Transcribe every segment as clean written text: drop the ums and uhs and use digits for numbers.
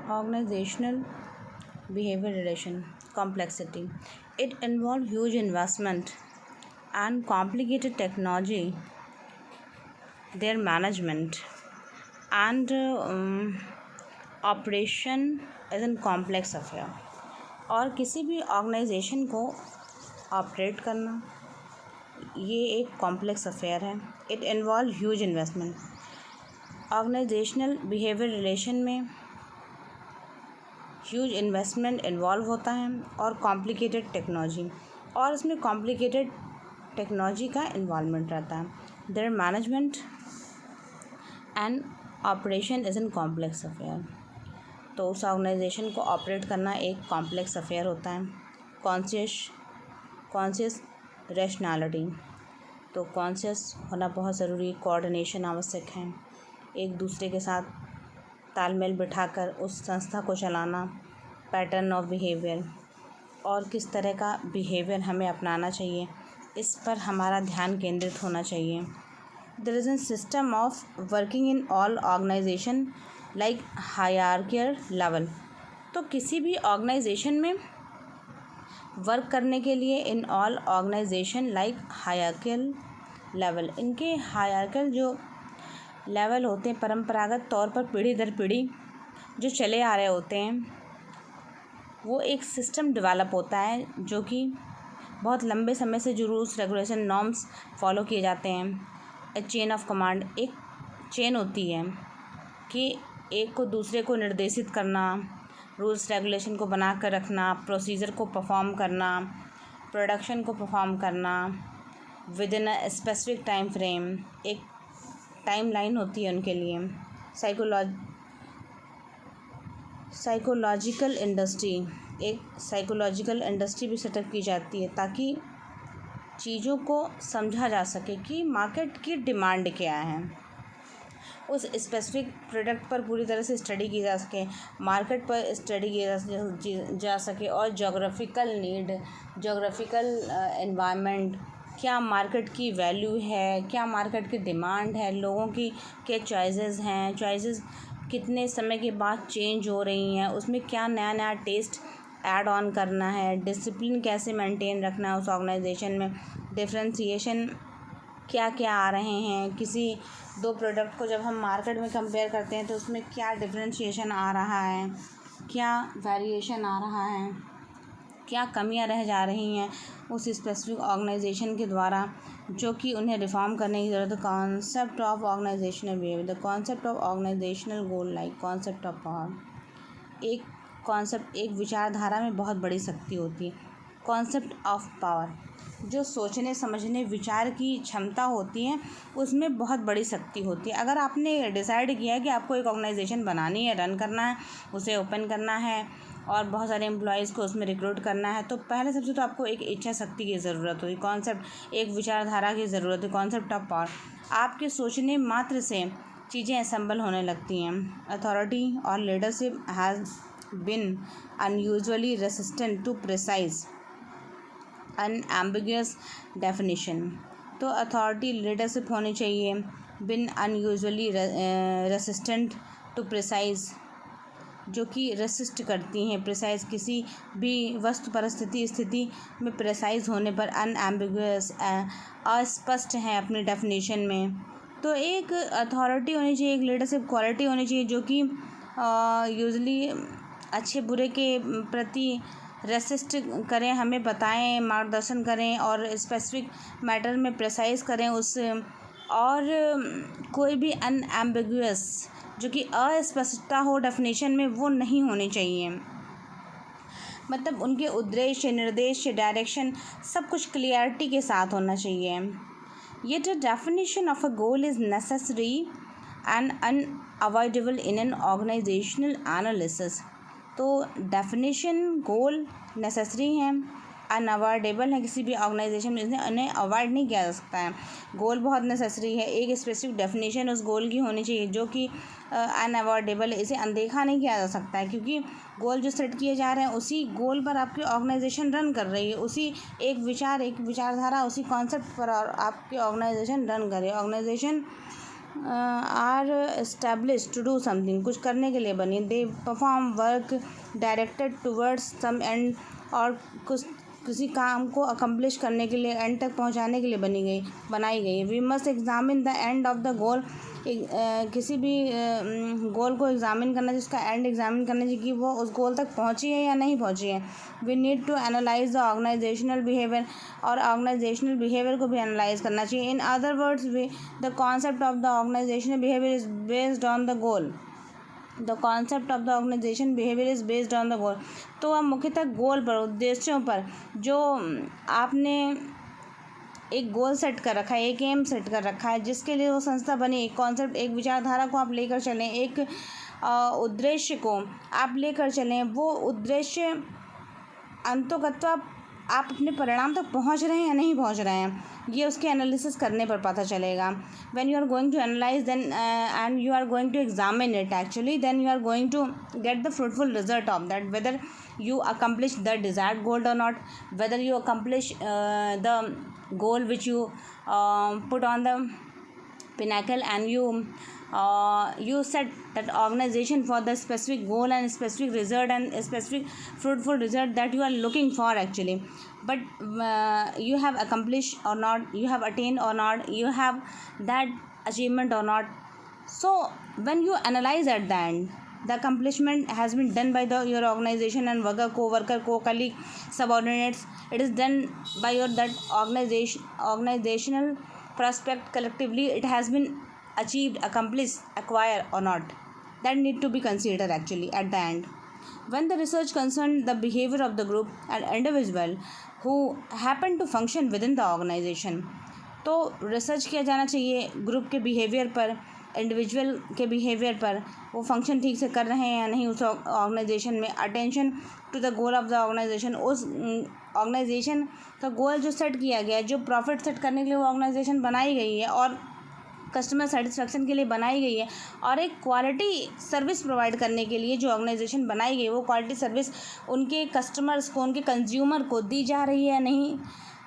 Organizational behavior relation complexity. It involves huge investment and complicated technology, their management and operation is a complex affair. और किसी भी organisation को operate करना ये एक कॉम्प्लेक्स अफेयर है. It involve huge investment. Organizational behaviour relation में huge investment involve होता है और कॉम्प्लिकेटेड टेक्नोलॉजी, और इसमें कॉम्प्लिकेटेड टेक्नोलॉजी का इन्वॉल्वमेंट रहता है. There management and operation is an complex affair. तो उस ऑर्गेनाइजेशन को ऑपरेट करना एक कॉम्प्लेक्स अफेयर होता है. Conscious rationality. तो कॉन्शियस होना बहुत ज़रूरी. कोऑर्डिनेशन आवश्यक है. एक दूसरे के साथ तालमेल बिठाकर उस संस्था को चलाना. पैटर्न ऑफ बिहेवियर, और किस तरह का बिहेवियर हमें अपनाना चाहिए, इस पर हमारा ध्यान केंद्रित होना चाहिए. There is a system of working in all organization like hierarchical level. तो किसी भी ऑर्गेनाइजेशन में वर्क करने के लिए in all organization like hierarchical level, इनके हायरार्कियल जो लेवल होते हैं परंपरागत तौर पर पीढ़ी दर पीढ़ी जो चले आ रहे होते हैं, वो एक सिस्टम डेवलप होता है जो कि बहुत लंबे समय से जो रूल्स रेगुलेशन नॉर्म्स फॉलो किए जाते हैं. ए चेन ऑफ कमांड, एक चेन होती है कि एक को दूसरे को निर्देशित करना, रूल्स रेगुलेशन को बना कर रखना, प्रोसीजर को परफॉर्म करना, प्रोडक्शन को परफॉर्म करना with in a specific time frame. एक टाइम लाइन होती है उनके लिए. साइकोलॉजिकल इंडस्ट्री, एक साइकोलॉजिकल इंडस्ट्री भी सेटअप की जाती है ताकि चीज़ों को समझा जा सके कि मार्केट की डिमांड क्या है. उस स्पेसिफिक प्रोडक्ट पर पूरी तरह से स्टडी की जा सके, मार्केट पर स्टडी की जा सके, और जोग्राफिकल नीड, जोग्राफिकल एनवायरनमेंट, क्या मार्केट की वैल्यू है, क्या मार्केट की डिमांड है, लोगों की क्या चॉइसेस हैं, चॉइसेस कितने समय के बाद चेंज हो रही हैं, उसमें क्या नया नया टेस्ट ऐड ऑन करना है, डिसिप्लिन कैसे मेंटेन रखना है उस ऑर्गेनाइजेशन में, डिफ्रेंसिएशन क्या क्या आ रहे हैं. किसी दो प्रोडक्ट को जब हम मार्केट में कंपेयर करते हैं तो उसमें क्या डिफ्रेंशिएशन आ रहा है, क्या वेरिएशन आ रहा है, क्या कमियां रह जा रही हैं उस स्पेसिफिक ऑर्गेनाइजेशन के द्वारा जो कि उन्हें रिफॉर्म करने की ज़रूरत है. Concept of organizational behaviour. The concept of organizational goal like concept of power. एक कॉन्सेप्ट, एक विचारधारा में बहुत बड़ी शक्ति होती है. कॉन्सेप्ट ऑफ पावर, जो सोचने समझने विचार की क्षमता होती है उसमें बहुत बड़ी शक्ति होती है. अगर आपने डिसाइड किया है कि आपको एक ऑर्गेनाइजेशन बनानी है, रन करना है, उसे ओपन करना है और बहुत सारे एम्प्लॉयज़ को उसमें रिक्रूट करना है, तो पहले सबसे तो आपको एक इच्छा शक्ति की ज़रूरत होगी. कॉन्सेप्ट, एक विचारधारा की ज़रूरत है. कॉन्सेप्ट ऑफ पावर, आपके सोचने मात्र से चीज़ें असम्बल होने लगती हैं. अथॉरिटी और leadership has been unusually resistant to precise unambiguous definition. तो अथॉरिटी लीडरशिप होनी चाहिए. Been unusually resistant to precise, जो कि रेसिस्ट करती हैं प्रिसाइज, किसी भी वस्तु परिस्थिति स्थिति में प्रिसाइज होने पर अनएम्बिगुअस, अस्पष्ट हैं अपनी डेफिनेशन में. तो एक अथॉरिटी होनी चाहिए, एक लीडरशिप क्वालिटी होनी चाहिए जो कि यूजली अच्छे बुरे के प्रति रेसिस्ट करें, हमें बताएं, मार्गदर्शन करें और स्पेसिफिक मैटर में प्रिसाइज करें उस, और कोई भी अनएम्बिगुअस जो कि अस्पष्टता हो डेफिनेशन में वो नहीं होनी चाहिए. मतलब उनके उद्देश्य, निर्देश, डायरेक्शन सब कुछ क्लियरिटी के साथ होना चाहिए. Yet a definition of a goal is necessary and unavoidable in an organizational analysis. तो डेफिनेशन गोल नेसेसरी है, अनअवॉइडेबल है. किसी भी ऑर्गेनाइजेशन में इन्हें अवॉइड नहीं किया जा सकता है. गोल बहुत नेसेसरी है. एक स्पेसिफिक डेफिनेशन उस गोल की होनी चाहिए जो कि अनअवॉइडेबल है. इसे अनदेखा नहीं किया जा सकता है क्योंकि गोल जो सेट किए जा रहे हैं उसी गोल पर आपकी ऑर्गेनाइजेशन रन कर रही है. उसी एक विचारधारा, उसी कॉन्सेप्ट पर और आपकी ऑर्गेनाइजेशन रन कर रही है. Organization are establish to do something, कुछ करने के लिए बनी। They perform work directed towards some end, और कुछ किसी काम को अकम्प्लिश करने के लिए, एंड तक पहुंचाने के लिए बनाई गई। We must examine the end of the goal, किसी भी गोल को एग्जामिन करना चाहिए, उसका एंड एग्जामिन करना चाहिए कि वो उस गोल तक पहुंची है या नहीं पहुंची है। We need to analyse the organizational behaviour, और ऑर्गेनाइजेशनल बिहेवियर को भी एनालाइज करना चाहिए। In other words, the concept of the organizational behaviour is based on the goal. The concept of the organization behaviour is based on the goal. तो अब मुख्यतः गोल पर, उद्देश्यों पर, जो आपने एक गोल सेट कर रखा है, एक एम सेट कर रखा है जिसके लिए वो संस्था बनी, एक कॉन्सेप्ट, एक विचारधारा को आप लेकर चलें, एक उद्देश्य को आप लेकर चलें, वो उद्देश्य अंतोगत्वा आप अपने परिणाम तक पहुंच रहे हैं या नहीं पहुंच रहे हैं, ये उसके एनालिसिस करने पर पता चलेगा। When you are going to analyse then and you are going to examine it actually, then you are going to get the fruitful result of that, whether you accomplish the desired goal or not, whether you accomplish the goal which you put on the pinnacle, and you set that organization for the specific goal and specific result and specific fruitful result that you are looking for actually. But you have accomplished or not, you have attained or not, you have that achievement or not. So when you analyze at the end, the accomplishment has been done by your organization and worker, co-worker, co-colleague, subordinates. It is done by your that organizational prospect collectively. It has been achieved, accomplished, acquired or not. That need to be considered actually at the end. When the research concerned the behavior of the group and individual who happen to function within the organization, तो research किया जाना चाहिए group के behaviour पर, individual के behaviour पर, वो function ठीक से कर रहे हैं या नहीं उस ऑर्गेनाइजेशन में। Attention to the goal of the organization, उस ऑर्गेनाइजेशन का गोल जो सेट किया गया है, जो प्रॉफिट सेट करने के लिए वो ऑर्गेनाइजेशन बनाई गई है और कस्टमर सेटिस्फेक्शन के लिए बनाई गई है, और एक क्वालिटी सर्विस प्रोवाइड करने के लिए जो ऑर्गेनाइजेशन बनाई गई है, वो क्वालिटी सर्विस उनके कस्टमर्स को, उनके कंज्यूमर को दी जा रही है या नहीं,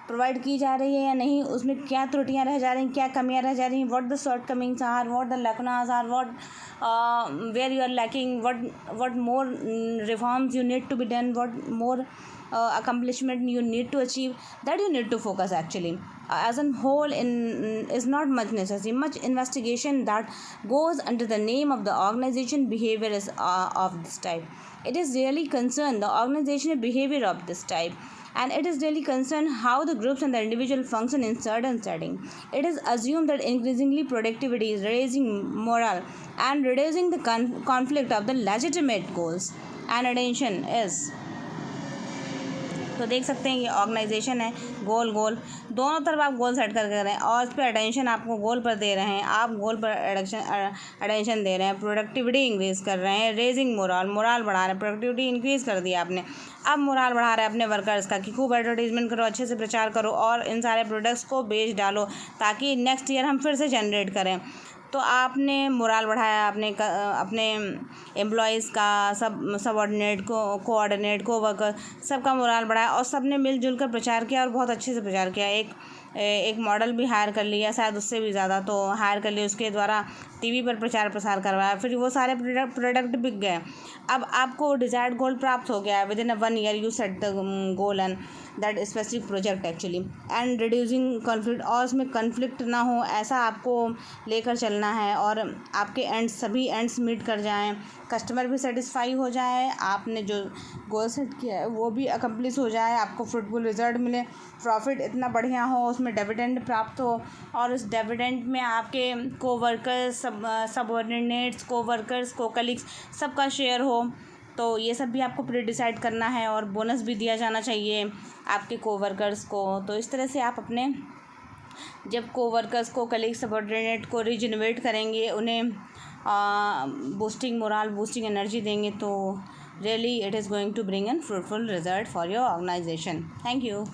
प्रोवाइड की जा रही है या नहीं, उसमें क्या त्रुटियां रह जा रही हैं, क्या कमियां रह जा रही हैं, what the shortcomings are, what the lacunas are, what where you are lacking, what more reforms you need to be done, what more accomplishment you need to achieve, that you need to focus actually. As a whole is not much necessary. Much investigation that goes under the name of the organization behavior is of this type. It is really concerned the organizational behavior of this type, and it is really concerned how the groups and the individual function in certain setting. It is assumed that increasingly productivity is raising morale and reducing the conflict of the legitimate goals and attention is. तो देख सकते हैं ये organisation है, गोल दोनों तरफ आप goal set कर रहे हैं और इस पर अटेंशन आपको गोल पर दे रहे हैं, आप गोल पर अटेंशन दे रहे हैं, प्रोडक्टिविटी इंक्रीज़ कर रहे हैं, रेजिंग मोरल बढ़ा रहे हैं, प्रोडक्टिविटी इंक्रीज़ कर दिया आपने, अब मोरल बढ़ा रहे हैं अपने वर्कर्स का कि खूब एडवर्टीजमेंट करो, अच्छे से प्रचार करो और इन सारे प्रोडक्ट्स को बेच डालो ताकि नेक्स्ट ईयर हम फिर से जनरेट करें। तो आपने मोरल बढ़ाया, आपने अपने एम्प्लॉयज़ का, सबऑर्डिनेट को, कोऑर्डिनेट, को वर्कर, सबका मोरल बढ़ाया और सब ने मिलजुल कर प्रचार किया और बहुत अच्छे से प्रचार किया। एक मॉडल भी हायर कर लिया, शायद उससे भी ज़्यादा, तो हायर कर लिया, उसके द्वारा टीवी पर प्रचार प्रसार करवाया, फिर वो सारे प्रोडक्ट बिक गए। अब आपको डिज़ायर्ड गोल प्राप्त हो गया, with in 1 year you set the goal and that specific project actually, and reducing conflict, और उसमें कॉन्फ्लिक्ट ना हो ऐसा आपको लेकर चलना है और आपके एंड्स, सभी एंड्स मीट कर जाएं, कस्टमर भी सेटिस्फाई हो जाए, आपने जो गोल सेट किया है वो भी अकम्प्लिश हो जाए, आपको फ्रूटफुल रिजल्ट मिले, प्रॉफिट इतना बढ़िया हो, उसमें डिविडेंड प्राप्त हो और उस डिविडेंड में आपके कोवर्कर्स, सबऑर्डिनेट्स, कोवर्कर्स, कोकलीग्स सबका शेयर हो। तो ये सब भी आपको प्री डिसाइड करना है और बोनस भी दिया जाना चाहिए आपके कोवर्कर्स को। तो इस तरह से आप अपने जब कोवर्कर्स को, कलीग, सबऑर्डिनेट को रिजनरेट करेंगे, उन्हें बूस्टिंग मोरल, बूस्टिंग एनर्जी देंगे, तो really it is going to bring an fruitful result for your organization. Thank you.